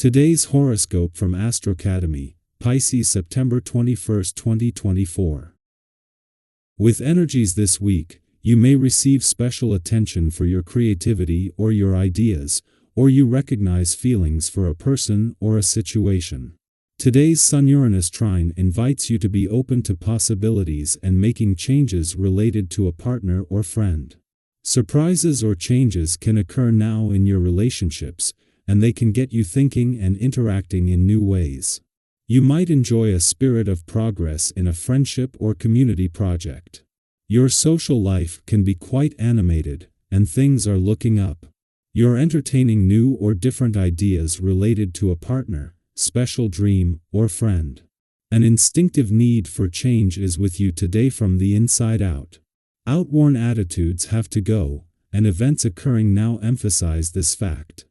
Today's horoscope from Astrocademy, Pisces September 21, 2024. With energies this week, you may receive special attention for your creativity or your ideas, or you recognize feelings for a person or a situation. Today's Sun-Uranus trine invites you to be open to possibilities and making changes related to a partner or friend. Surprises or changes can occur now in your relationships, and they can get you thinking and interacting in new ways. You might enjoy a spirit of progress in a friendship or community project. Your social life can be quite animated, and things are looking up. You're entertaining new or different ideas related to a partner, special dream, or friend. An instinctive need for change is with you today from the inside out. Outworn attitudes have to go, and events occurring now emphasize this fact.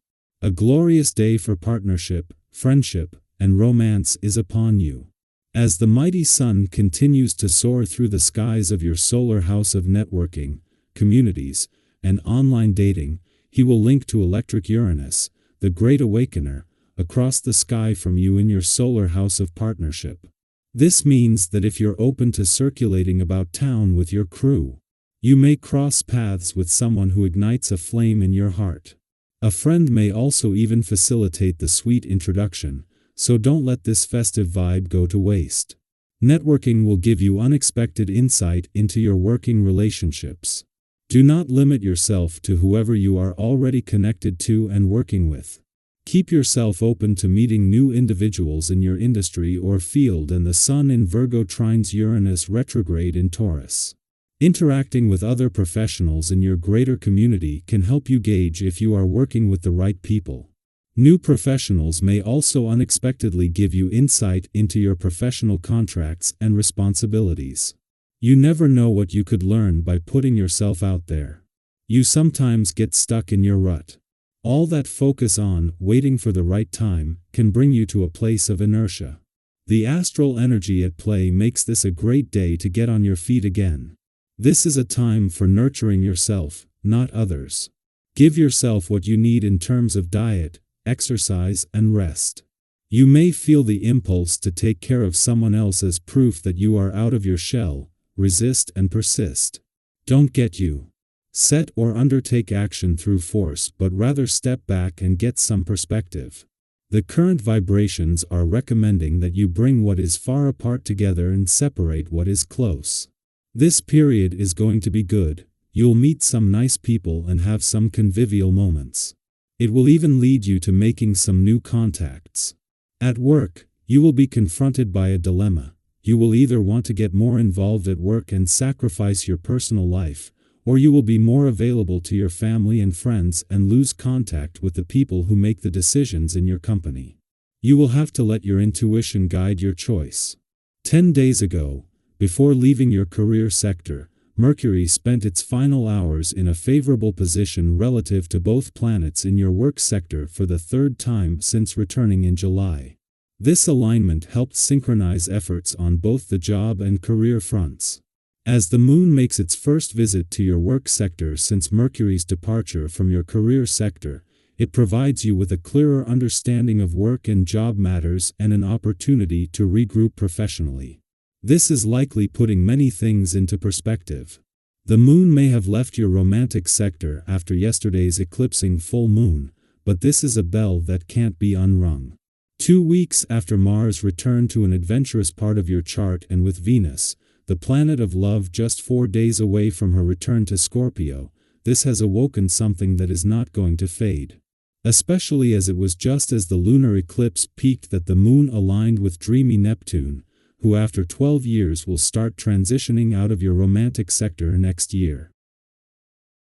A glorious day for partnership, friendship, and romance is upon you. As the mighty sun continues to soar through the skies of your solar house of networking, communities, and online dating, he will link to electric Uranus, the great awakener, across the sky from you in your solar house of partnership. This means that if you're open to circulating about town with your crew, you may cross paths with someone who ignites a flame in your heart. A friend may also even facilitate the sweet introduction, so don't let this festive vibe go to waste. Networking will give you unexpected insight into your working relationships. Do not limit yourself to whoever you are already connected to and working with. Keep yourself open to meeting new individuals in your industry or field, and the Sun in Virgo trines Uranus retrograde in Taurus. Interacting with other professionals in your greater community can help you gauge if you are working with the right people. New professionals may also unexpectedly give you insight into your professional contracts and responsibilities. You never know what you could learn by putting yourself out there. You sometimes get stuck in your rut. All that focus on waiting for the right time can bring you to a place of inertia. The astral energy at play makes this a great day to get on your feet again. This is a time for nurturing yourself, not others. Give yourself what you need in terms of diet, exercise, and rest. You may feel the impulse to take care of someone else as proof that you are out of your shell. Resist and persist. Don't get you set or undertake action through force, but rather step back and get some perspective. The current vibrations are recommending that you bring what is far apart together and separate what is close. This period is going to be good. You'll meet some nice people and have some convivial moments. It will even lead you to making some new contacts. At work, you will be confronted by a dilemma. You will either want to get more involved at work and sacrifice your personal life, or you will be more available to your family and friends and lose contact with the people who make the decisions in your company. You will have to let your intuition guide your choice. 10 days ago, before leaving your career sector, Mercury spent its final hours in a favorable position relative to both planets in your work sector for the third time since returning in July. This alignment helped synchronize efforts on both the job and career fronts. As the Moon makes its first visit to your work sector since Mercury's departure from your career sector, it provides you with a clearer understanding of work and job matters and an opportunity to regroup professionally. This is likely putting many things into perspective. The Moon may have left your romantic sector after yesterday's eclipsing full moon, but this is a bell that can't be unrung. 2 weeks after Mars returned to an adventurous part of your chart, and with Venus, the planet of love, just 4 days away from her return to Scorpio, this has awoken something that is not going to fade. Especially as it was just as the lunar eclipse peaked that the Moon aligned with dreamy Neptune, who after 12 years will start transitioning out of your romantic sector next year.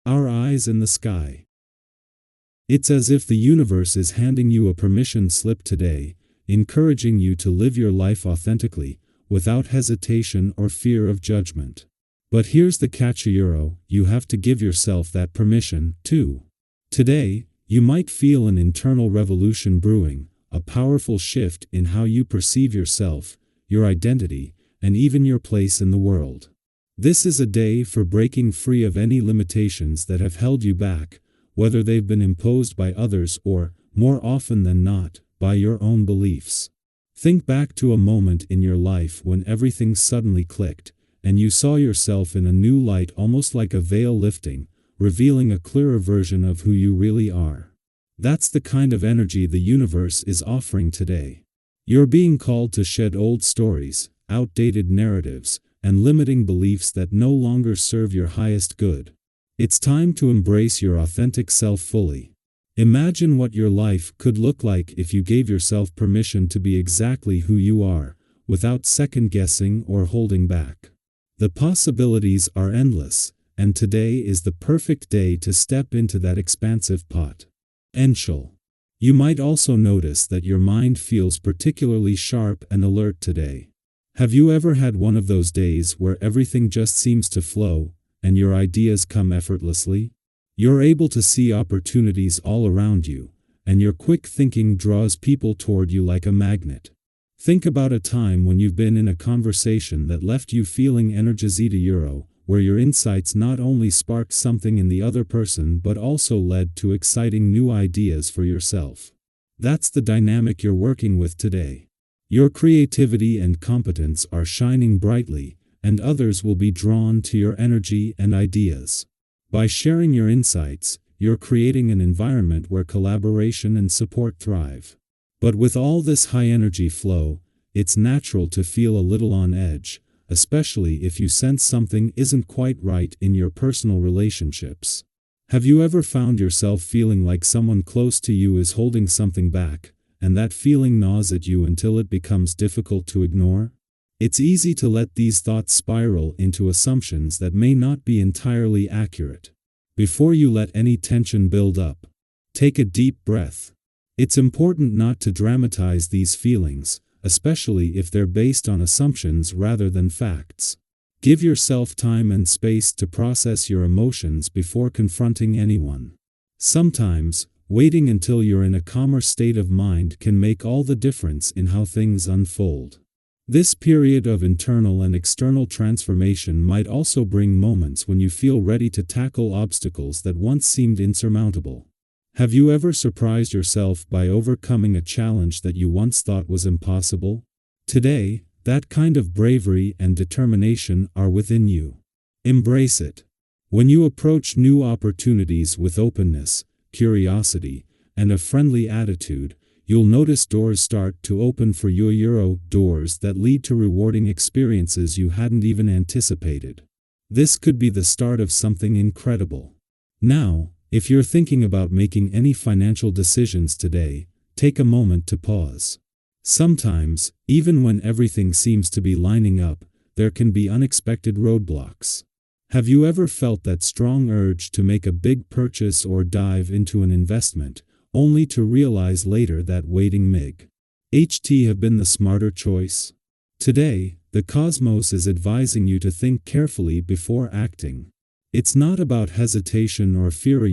Our eyes in the sky. It's as if the universe is handing you a permission slip today, encouraging you to live your life authentically, without hesitation or fear of judgment. But here's the catch, you have to give yourself that permission, too. Today, you might feel an internal revolution brewing, a powerful shift in how you perceive yourself, your identity, and even your place in the world. This is a day for breaking free of any limitations that have held you back, whether they've been imposed by others or, more often than not, by your own beliefs. Think back to a moment in your life when everything suddenly clicked, and you saw yourself in a new light, almost like a veil lifting, revealing a clearer version of who you really are. That's the kind of energy the universe is offering today. You're being called to shed old stories, outdated narratives, and limiting beliefs that no longer serve your highest good. It's time to embrace your authentic self fully. Imagine what your life could look like if you gave yourself permission to be exactly who you are, without second-guessing or holding back. The possibilities are endless, and today is the perfect day to step into that expansive potential. You might also notice that your mind feels particularly sharp and alert today. Have you ever had one of those days where everything just seems to flow, and your ideas come effortlessly? You're able to see opportunities all around you, and your quick thinking draws people toward you like a magnet. Think about a time when you've been in a conversation that left you feeling energized, where your insights not only sparked something in the other person but also led to exciting new ideas for yourself. That's the dynamic you're working with today. Your creativity and competence are shining brightly, and others will be drawn to your energy and ideas. By sharing your insights, you're creating an environment where collaboration and support thrive. But with all this high-energy flow, it's natural to feel a little on edge, especially if you sense something isn't quite right in your personal relationships. Have you ever found yourself feeling like someone close to you is holding something back, and that feeling gnaws at you until it becomes difficult to ignore? It's easy to let these thoughts spiral into assumptions that may not be entirely accurate. Before you let any tension build up, take a deep breath. It's important not to dramatize these feelings, especially if they're based on assumptions rather than facts. Give yourself time and space to process your emotions before confronting anyone. Sometimes, waiting until you're in a calmer state of mind can make all the difference in how things unfold. This period of internal and external transformation might also bring moments when you feel ready to tackle obstacles that once seemed insurmountable. Have you ever surprised yourself by overcoming a challenge that you once thought was impossible? Today, that kind of bravery and determination are within you. Embrace it. When you approach new opportunities with openness, curiosity, and a friendly attitude, you'll notice doors start to open for you, doors that lead to rewarding experiences you hadn't even anticipated. This could be the start of something incredible. Now, if you're thinking about making any financial decisions today, take a moment to pause. Sometimes, even when everything seems to be lining up, there can be unexpected roadblocks. Have you ever felt that strong urge to make a big purchase or dive into an investment, only to realize later that waiting might have been the smarter choice? Today, the cosmos is advising you to think carefully before acting. It's not about hesitation or fear,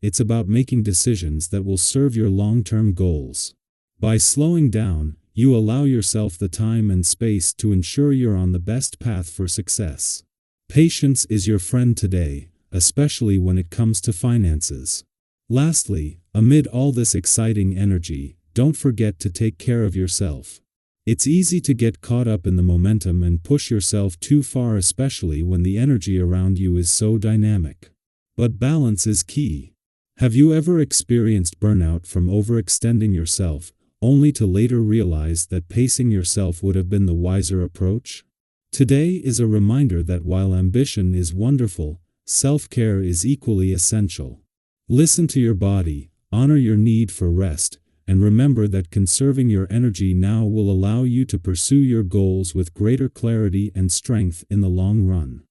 it's about making decisions that will serve your long-term goals. By slowing down, you allow yourself the time and space to ensure you're on the best path for success. Patience is your friend today, especially when it comes to finances. Lastly, amid all this exciting energy, don't forget to take care of yourself. It's easy to get caught up in the momentum and push yourself too far, especially when the energy around you is so dynamic. But balance is key. Have you ever experienced burnout from overextending yourself, only to later realize that pacing yourself would have been the wiser approach? Today is a reminder that while ambition is wonderful, self-care is equally essential. Listen to your body, honor your need for rest, and remember that conserving your energy now will allow you to pursue your goals with greater clarity and strength in the long run.